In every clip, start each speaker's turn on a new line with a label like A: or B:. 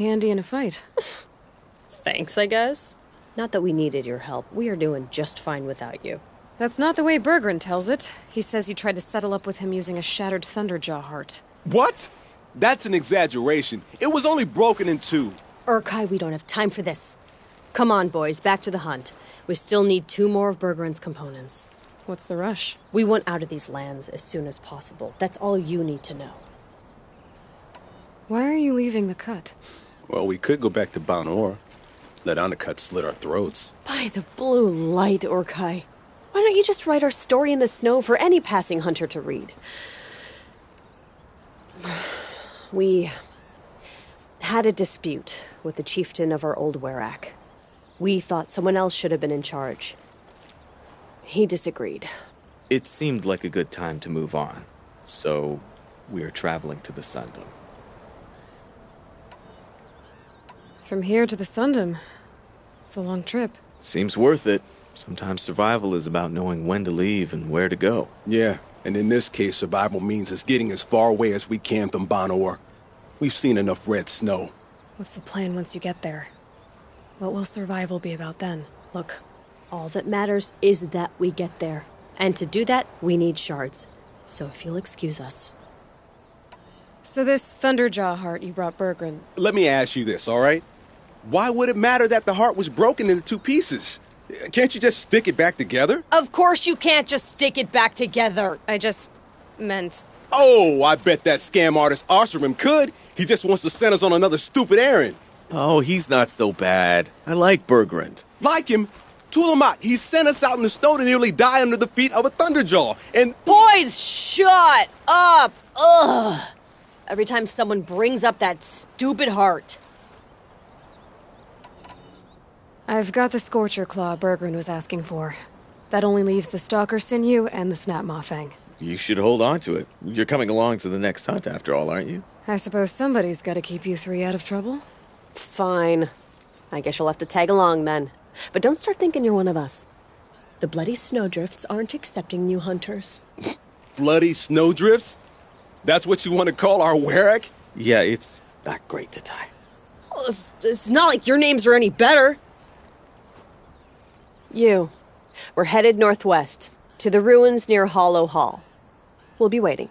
A: handy in a fight.
B: Thanks, I guess. Not that we needed your help. We are doing just fine without you.
A: That's not the way Berggren tells it. He says you tried to settle up with him using a shattered Thunderjaw heart.
C: What? That's an exaggeration. It was only broken in two.
B: Urkai, we don't have time for this. Come on, boys, back to the hunt. We still need 2 more of Berggren's components.
A: What's the rush?
B: We want out of these lands as soon as possible. That's all you need to know.
A: Why are you leaving the cut?
C: Well, we could go back to Banor. Let Undercut slit our throats.
B: By the blue light, Urkai. Why don't you just write our story in the snow for any passing hunter to read? We had a dispute with the chieftain of our old Werak. We thought someone else should have been in charge. He disagreed.
D: It seemed like a good time to move on, so we're traveling to the Sundom.
A: From here to the Sundom. It's a long trip.
D: Seems worth it. Sometimes survival is about knowing when to leave and where to go.
C: Yeah, and in this case, survival means us getting as far away as we can from Banor. We've seen enough red snow.
A: What's the plan once you get there? What will survival be about then?
B: Look, all that matters is that we get there. And to do that, we need shards. So if you'll excuse us.
A: So this Thunderjaw heart you brought Berggren.
C: Let me ask you this, all right? Why would it matter that the heart was broken into 2 pieces? Can't you just stick it back together?
B: Of course you can't just stick it back together.
A: I just meant...
C: Oh, I bet that scam artist Arsarim could. He just wants to send us on another stupid errand.
D: Oh, he's not so bad. I like Berggren.
C: Like him? Tulamat, he sent us out in the snow to nearly die under the feet of a Thunderjaw, and...
B: Boys, shut up! Ugh! Every time someone brings up that stupid heart.
A: I've got the Scorcher Claw Berggren was asking for. That only leaves the Stalker Sinew and the Snap Maw Fang.
D: You should hold on to it. You're coming along to the next hunt after all, aren't you?
A: I suppose somebody's got to keep you 3 out of trouble.
B: Fine. I guess you'll have to tag along then. But don't start thinking you're one of us. The Bloody Snowdrifts aren't accepting new hunters.
C: Bloody snowdrifts? That's what you want to call our Werak?
D: Yeah, it's not great to tie.
B: Oh, it's not like your names are any better. We're headed northwest, to the ruins near Hollow Hall. We'll be waiting.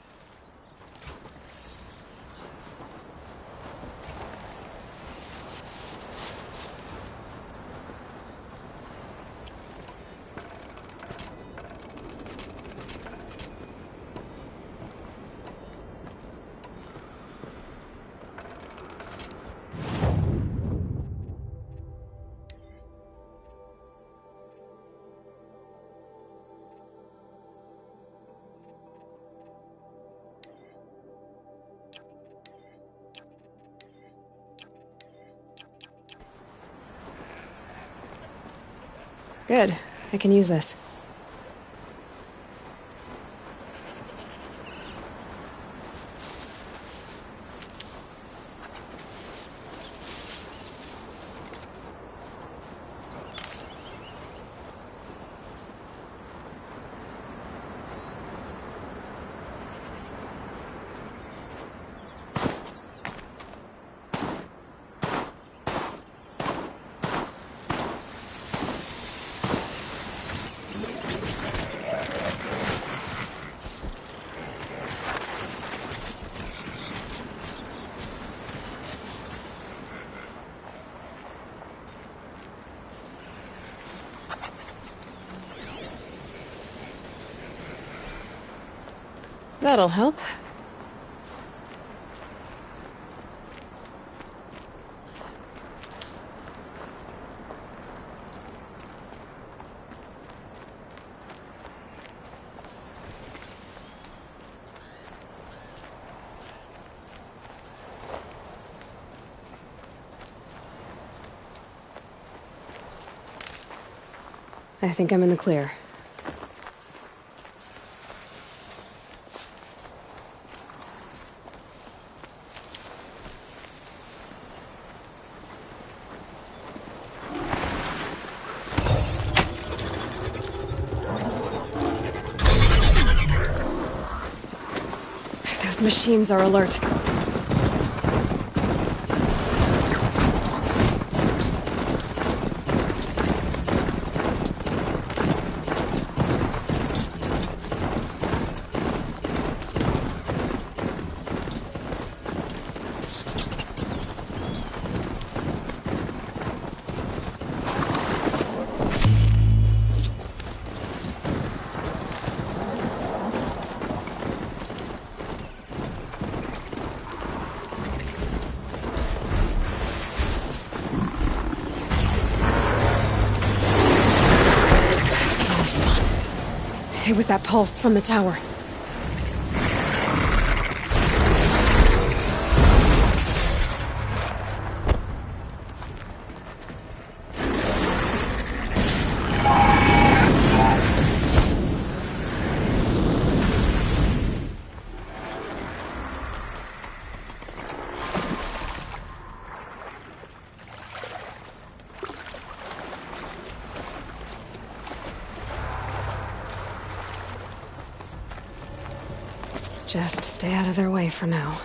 A: Good. I can use this. That'll help. I think I'm in the clear. Those machines are alert. It was that pulse from the tower. Just stay out of their way for now.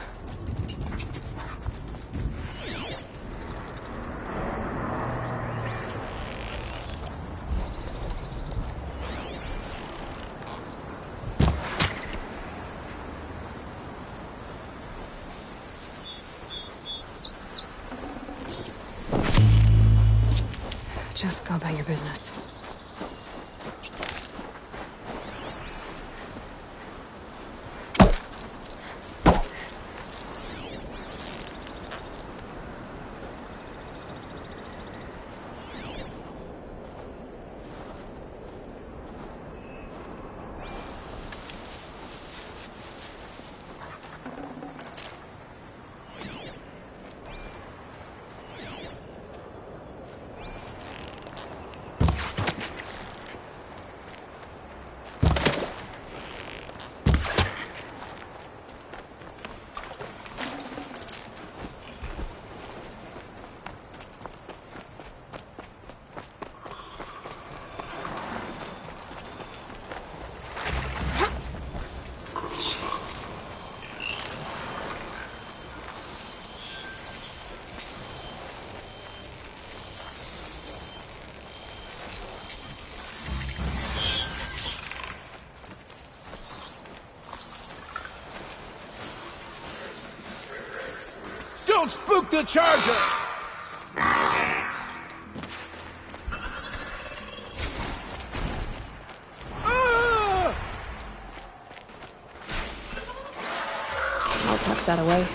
A: Just go about your business.
E: Don't spook the charger!
A: I'll tuck that away.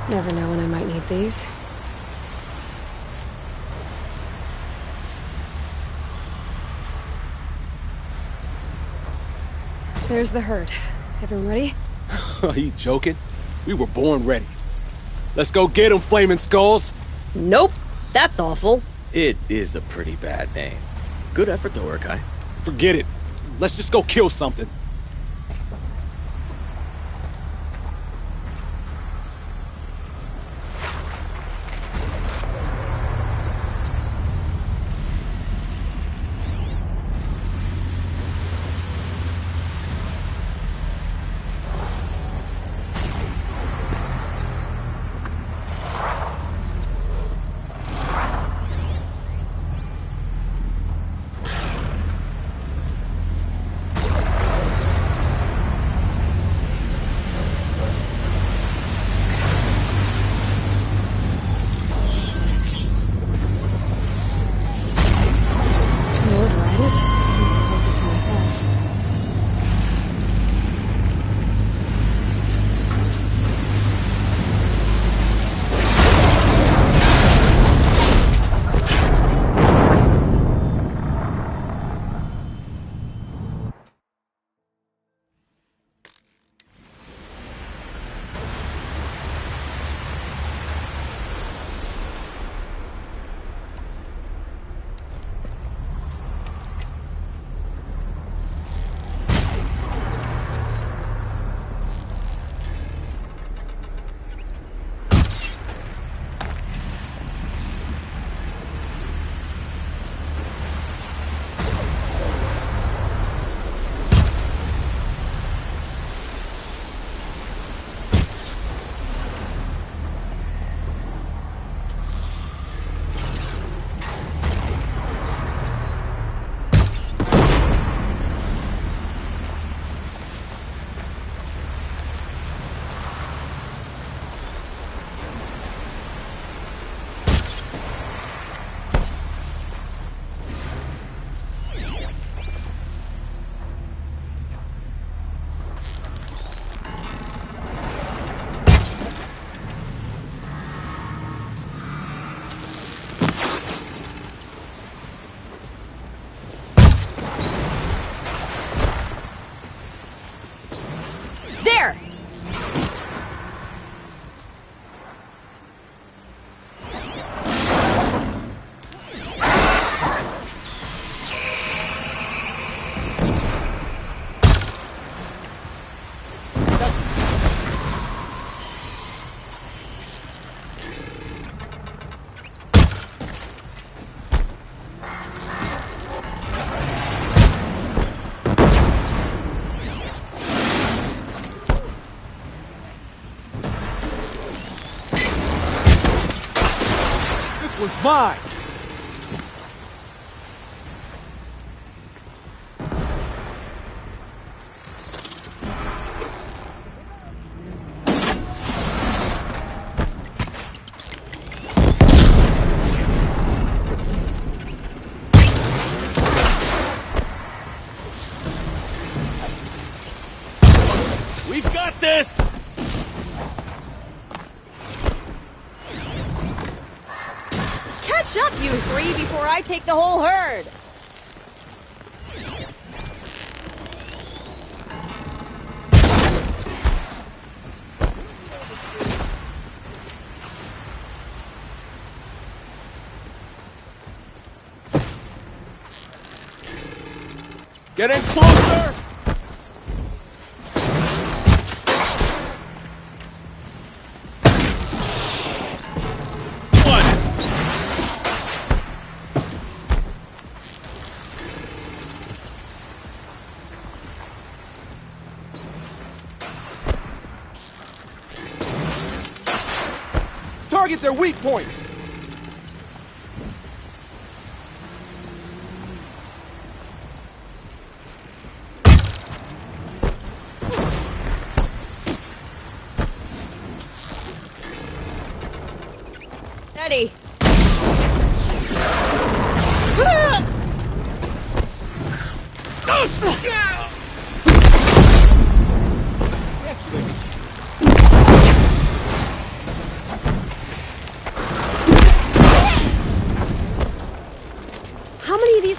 A: Never know when I might need these. There's the herd. Everyone ready?
C: Are you joking? We were born ready. Let's go get 'em, Flaming Skulls!
B: Nope, that's awful.
D: It is a pretty bad name. Good effort though, Urkai.
C: Forget it. Let's just go kill something. Mine!
E: We've got this!
B: Catch up, you three, before I take the whole herd!
E: Getting closer!
C: Target their weak point!
B: Eddie! How many of these...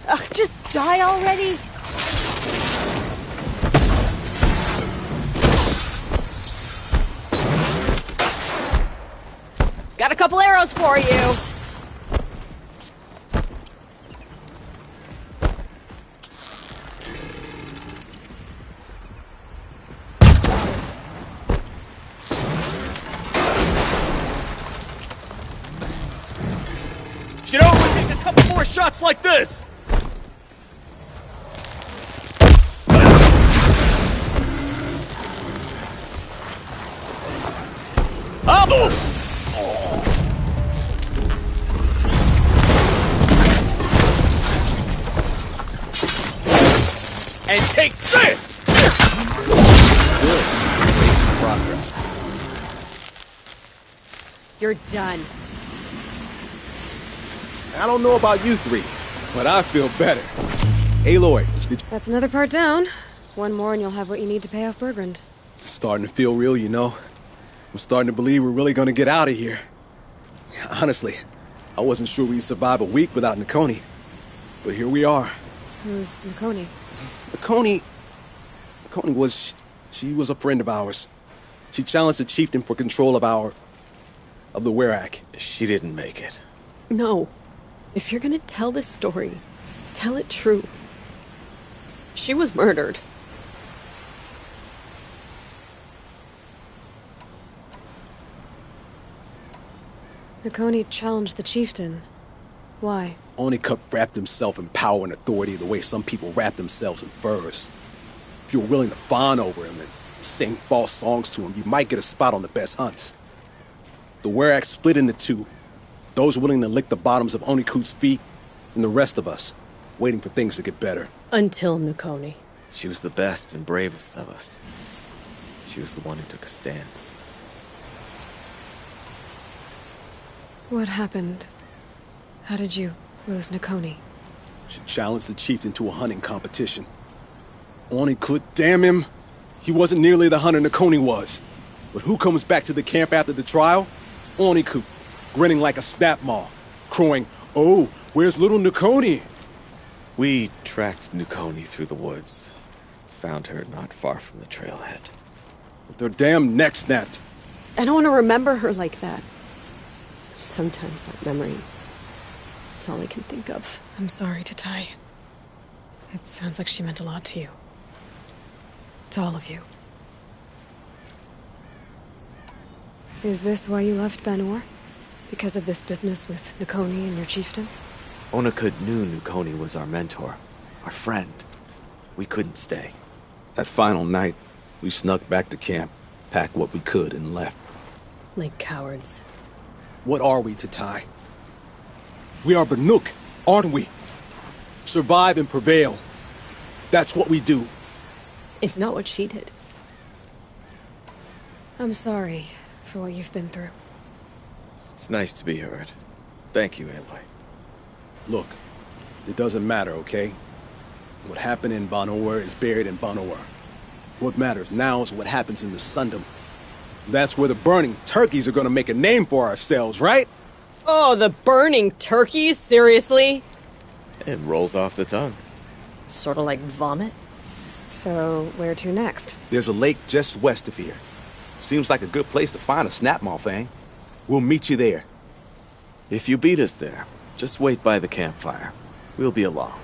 B: Ugh, just die already? Got a couple arrows for you.
E: Should only take a couple more shots like this! Up! And take this!
D: Good. Making progress.
B: You're done.
C: I don't know about you three, but I feel better. Aloy, did you...
A: That's another part down. One more and you'll have what you need to pay off Bergrund.
C: Starting to feel real, you know. I'm starting to believe we're really gonna get out of here. Honestly, I wasn't sure we'd survive a week without Nakoni. But here we are.
A: Who's Nakoni?
C: Nakoni was... She was a friend of ours. She challenged the chieftain for control of the Werak.
D: She didn't make it.
B: No. If you're gonna tell this story, tell it true. She was murdered.
A: Nakoni challenged the chieftain. Why?
C: Onikup wrapped himself in power and authority the way some people wrap themselves in furs. If you were willing to fawn over him and sing false songs to him, you might get a spot on the best hunts. The Werak split into two. Those willing to lick the bottoms of Onikup's feet, and the rest of us, waiting for things to get better.
B: Until Nakoni.
D: She was the best and bravest of us. She was the one who took a stand.
A: What happened? How did you lose Nakoni?
C: She challenged the chieftain to a hunting competition. Onikup, damn him! He wasn't nearly the hunter Nakoni was. But who comes back to the camp after the trial? Onikup, grinning like a snap maw, crowing, "Oh, where's little Nakoni?"
D: We tracked Nakoni through the woods. Found her not far from the trailhead.
C: With their damn necks snapped.
B: I don't want to remember her like that. Sometimes that memory, it's That's all I can think of.
A: I'm sorry to Tai. It sounds like she meant a lot to you. To all of you. Is this why you left Banor? Because of this business with Nakoni and your chieftain?
D: Onakut knew Nukoni was our mentor, our friend. We couldn't stay.
C: That final night, we snuck back to camp, packed what we could, and left.
B: Like cowards.
C: What are we to Tai? We are Banuk, aren't we? Survive and prevail. That's what we do.
B: It's not what she did.
A: I'm sorry for what you've been through.
D: It's nice to be heard. Thank you, Aloy.
C: Look, it doesn't matter, okay? What happened in Banor is buried in Banor. What matters now is what happens in the Sundom. That's where the burning turkeys are gonna make a name for ourselves, right?
B: Oh, the burning turkeys? Seriously?
D: It rolls off the tongue.
B: Sort of like vomit?
A: So, where to next?
C: There's a lake just west of here. Seems like a good place to find a snapmaw fang. We'll meet you there.
D: If you beat us there, just wait by the campfire. We'll be along.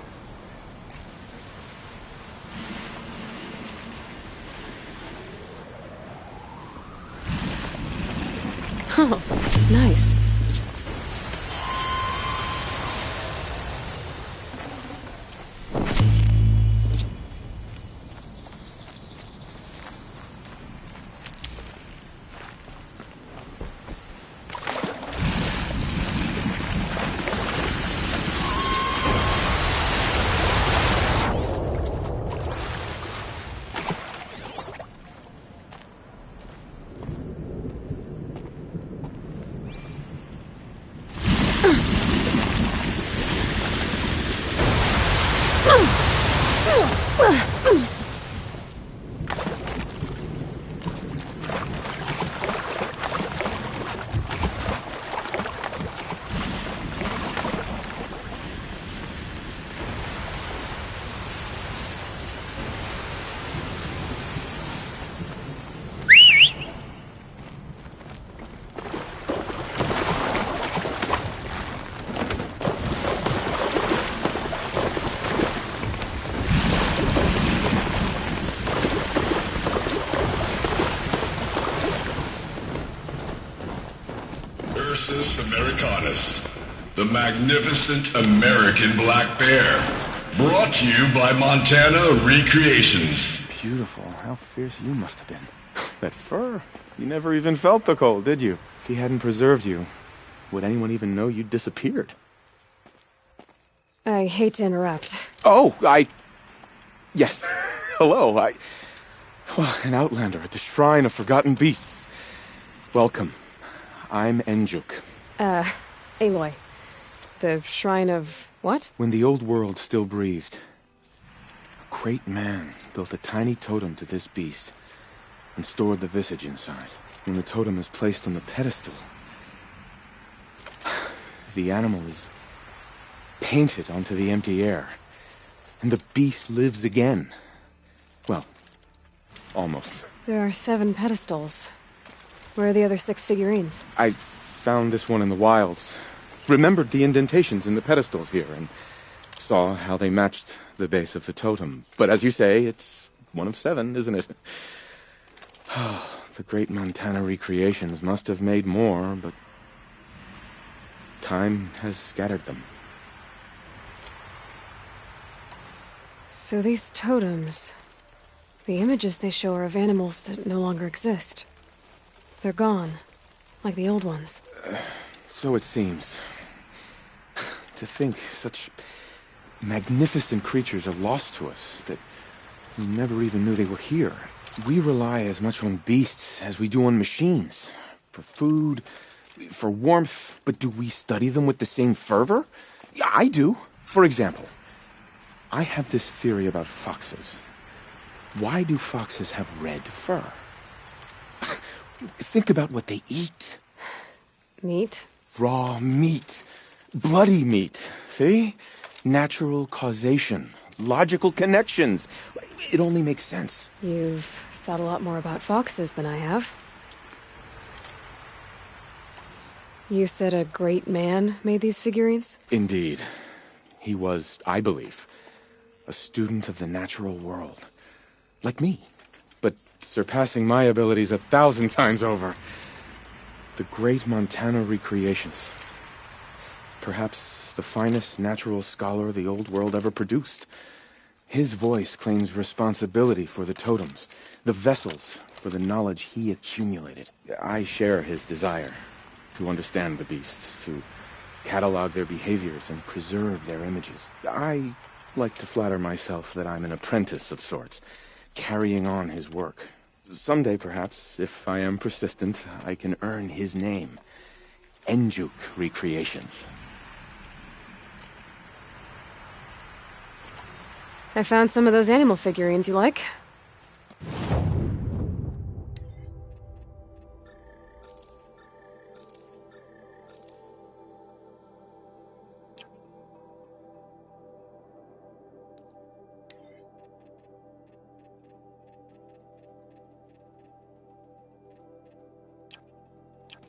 A: Oh, nice.
F: Ursus Americanus, the magnificent American black bear. Brought to you by Montana Recreations.
G: Beautiful. How fierce you must have been. That fur. You never even felt the cold, did you? If he hadn't preserved you, would anyone even know you'd disappeared?
A: I hate to interrupt.
G: Oh, Yes. Hello, Well, an outlander at the Shrine of Forgotten Beasts. Welcome. I'm Enjuk.
A: Aloy. The Shrine of what?
G: When the old world still breathed, a great man built a tiny totem to this beast and stored the visage inside. When the totem is placed on the pedestal, the animal is painted onto the empty air, and the beast lives again. Well, almost.
A: There are 7 pedestals. Where are the other 6 figurines?
G: I found this one in the wilds, remembered the indentations in the pedestals here, and saw how they matched the base of the totem. But as you say, it's one of 7, isn't it? The great Montana Recreations must have made more, but time has scattered them.
A: So these totems... the images they show are of animals that no longer exist. They're gone, like the old ones.
G: So it seems. To think such magnificent creatures are lost to us, that we never even knew they were here. We rely as much on beasts as we do on machines. For food, for warmth, but do we study them with the same fervor? Yeah, I do. For example, I have this theory about foxes. Why do foxes have red fur? Think about what they eat.
A: Meat?
G: Raw meat. Bloody meat. See? Natural causation. Logical connections. It only makes sense.
A: You've thought a lot more about foxes than I have. You said a great man made these figurines?
G: Indeed. He was, I believe, a student of the natural world. Like me, but surpassing my abilities 1,000 times over. The great Montana recreations. Perhaps the finest natural scholar the old world ever produced. His voice claims responsibility for the totems, the vessels for the knowledge he accumulated. I share his desire to understand the beasts, to catalog their behaviors and preserve their images. I like to flatter myself that I'm an apprentice of sorts, carrying on his work. Someday, perhaps, if I am persistent, I can earn his name. Enjuk Recreations.
A: I found some of those animal figurines you like.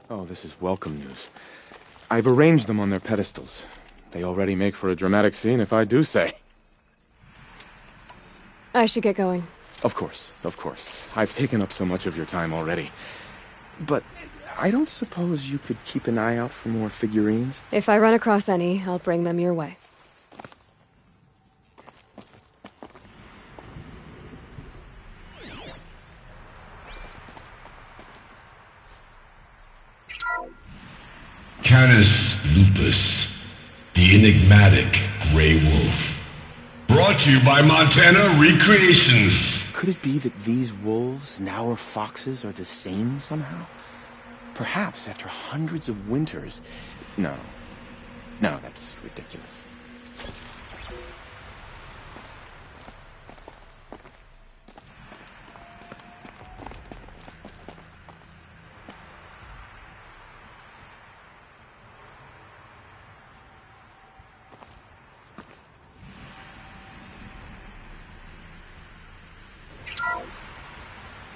G: Oh, this is welcome news. I've arranged them on their pedestals. They already make for a dramatic scene, if I do say.
A: I should get going.
G: Of course, of course. I've taken up so much of your time already. But I don't suppose you could keep an eye out for more figurines?
A: If I run across any, I'll bring them your way.
F: Canis lupus, the enigmatic gray wolf. Brought to you by Montana Recreations.
G: Could it be that these wolves and our foxes are the same somehow? Perhaps after hundreds of winters... No, that's ridiculous.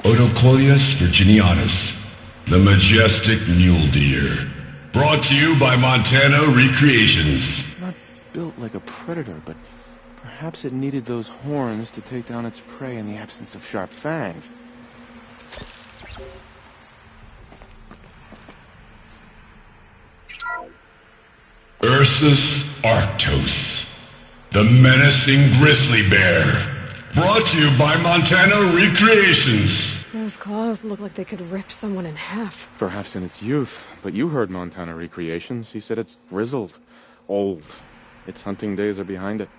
F: Odocoleus virginianus, the majestic mule deer. Brought to you by Montana Recreations.
G: Not built like a predator, but perhaps it needed those horns to take down its prey in the absence of sharp fangs.
F: Ursus arctos, the menacing grizzly bear. Brought to you by Montana Recreations.
A: Those claws look like they could rip someone in half.
G: Perhaps in its youth, but you heard Montana Recreations. He said it's grizzled, old. Its hunting days are behind it.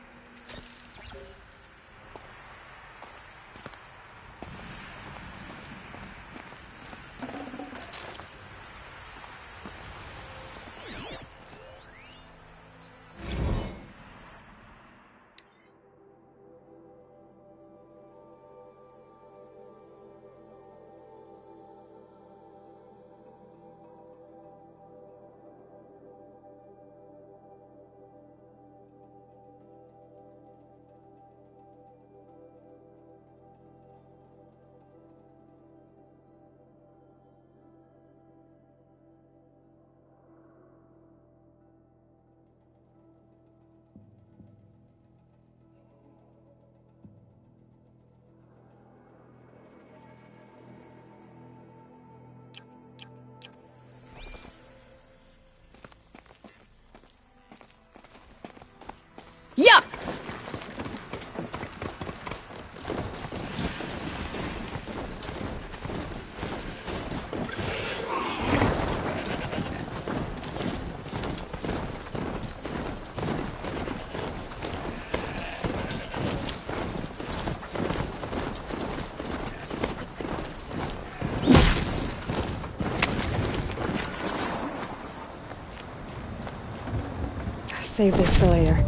B: Yeah!
A: Save this for later.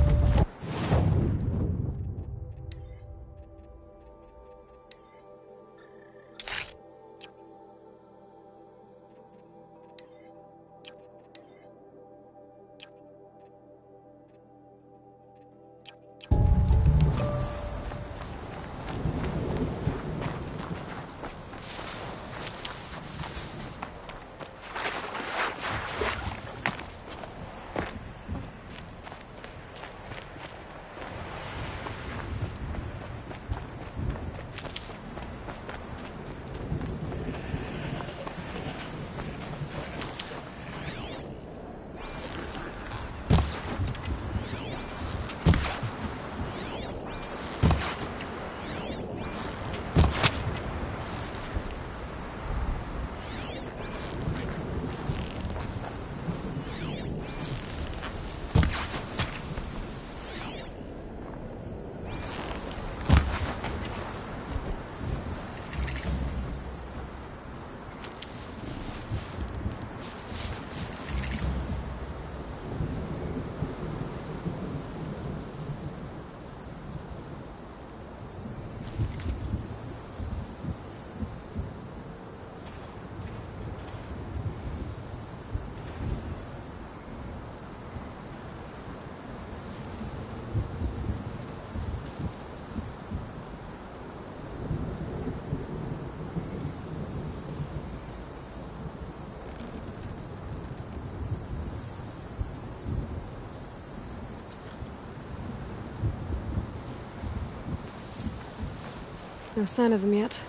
A: No sign of them yet.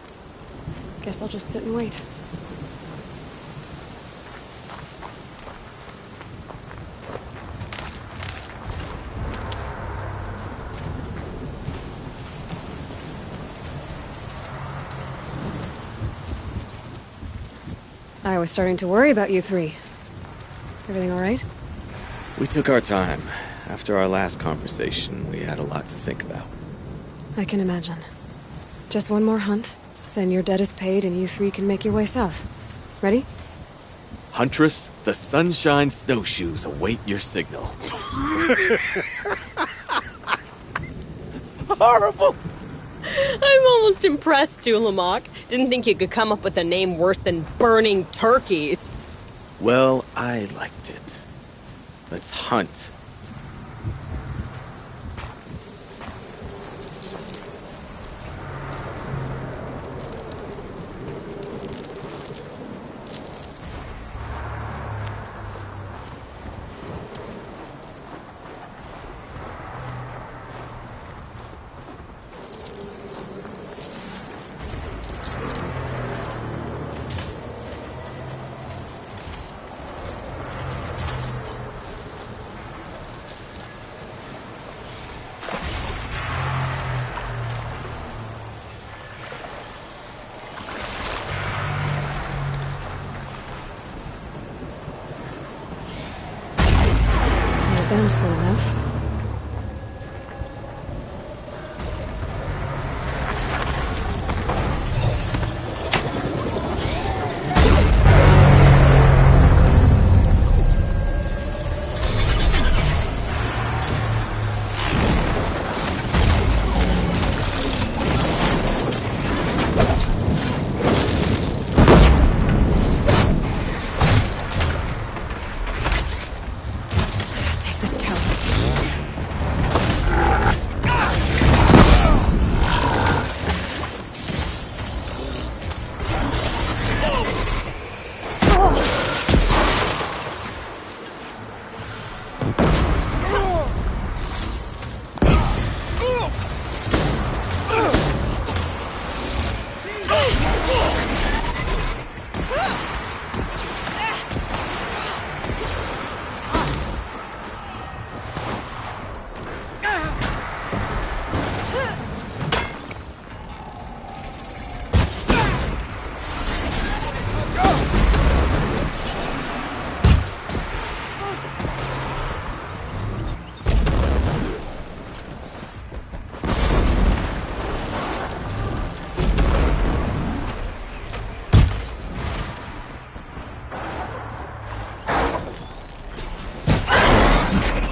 A: Guess I'll just sit and wait. I was starting to worry about you three. Everything all right?
D: We took our time. After our last conversation, we had a lot to think about.
A: I can imagine. Just one more hunt, then your debt is paid and you three can make your way south. Ready?
E: Huntress, the Sunshine Snowshoes await your signal. Horrible!
B: I'm almost impressed, Dulamok. Didn't think you could come up with a name worse than Burning Turkeys.
D: Well, I liked it. Let's hunt.
A: Them soon enough.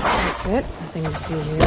A: That's it. Nothing to see here.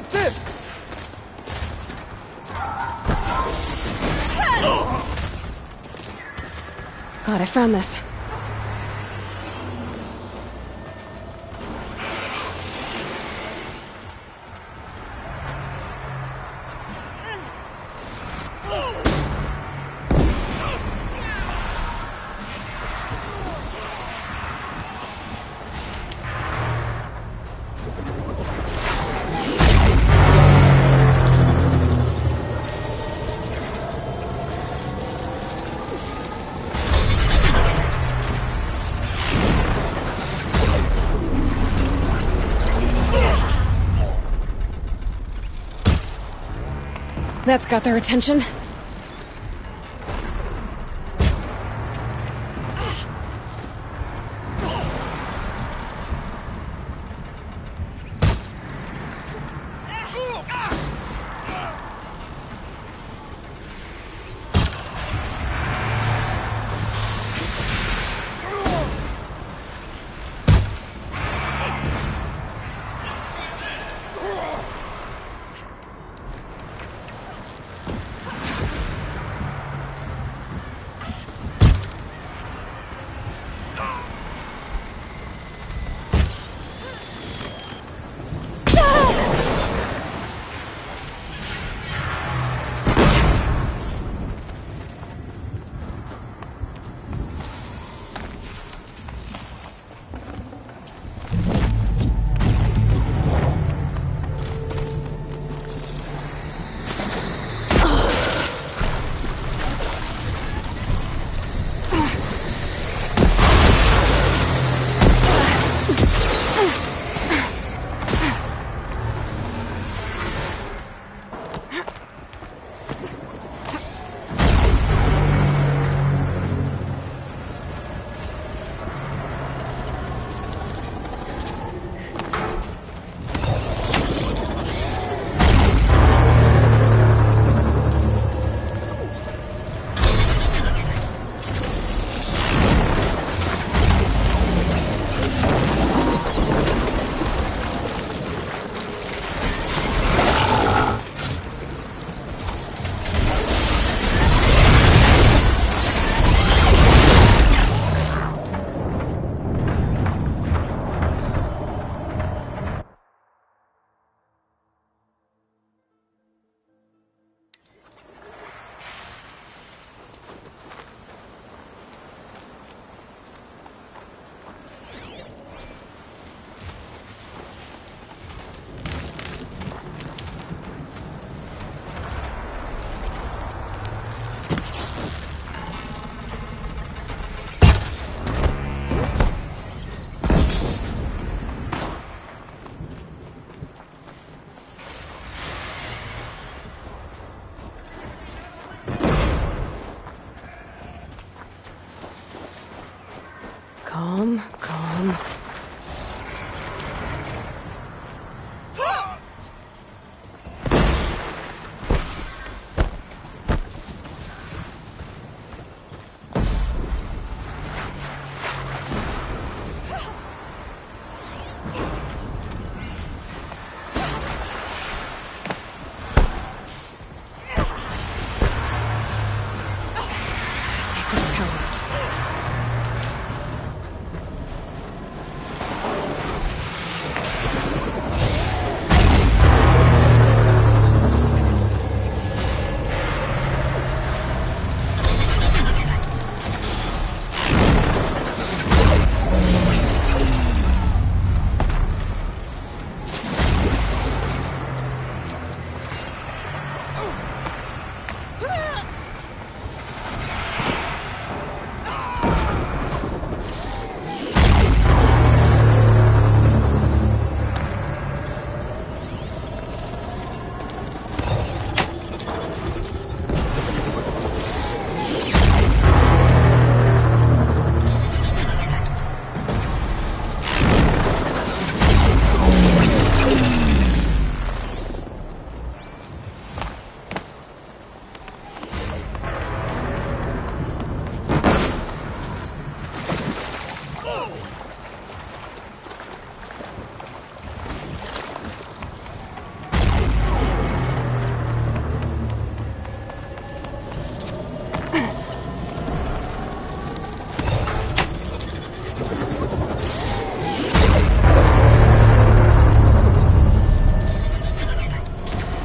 C: take this!
A: God, I found this. That's got their attention.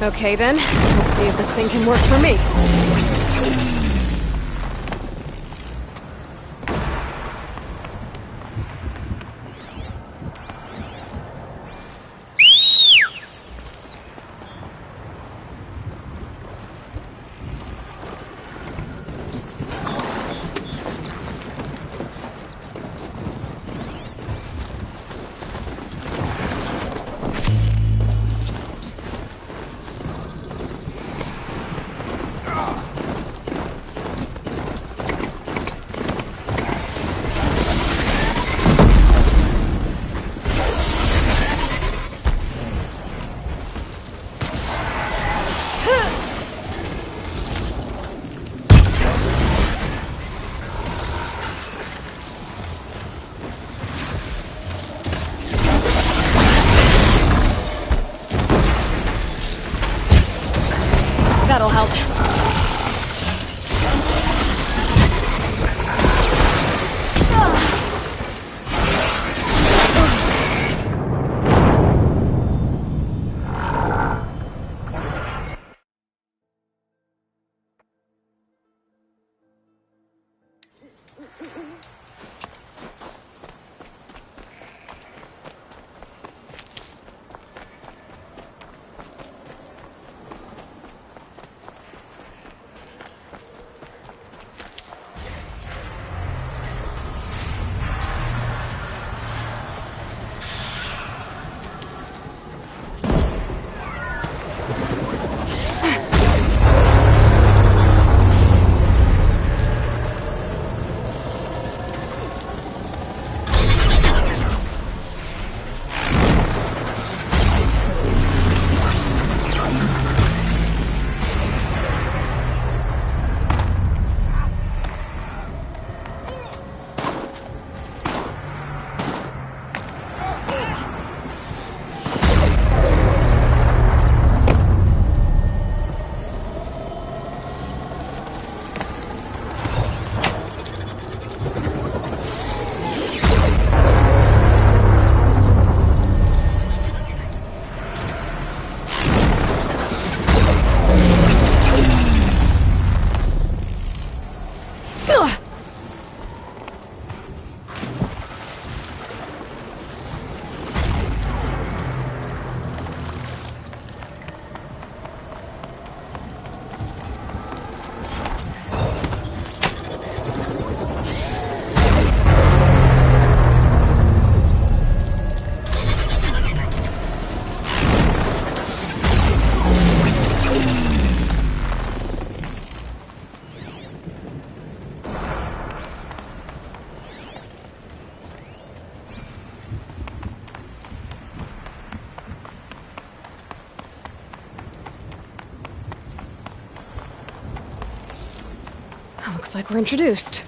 A: Okay then, let's see if this thing can work for me. That'll help. Looks like we're introduced.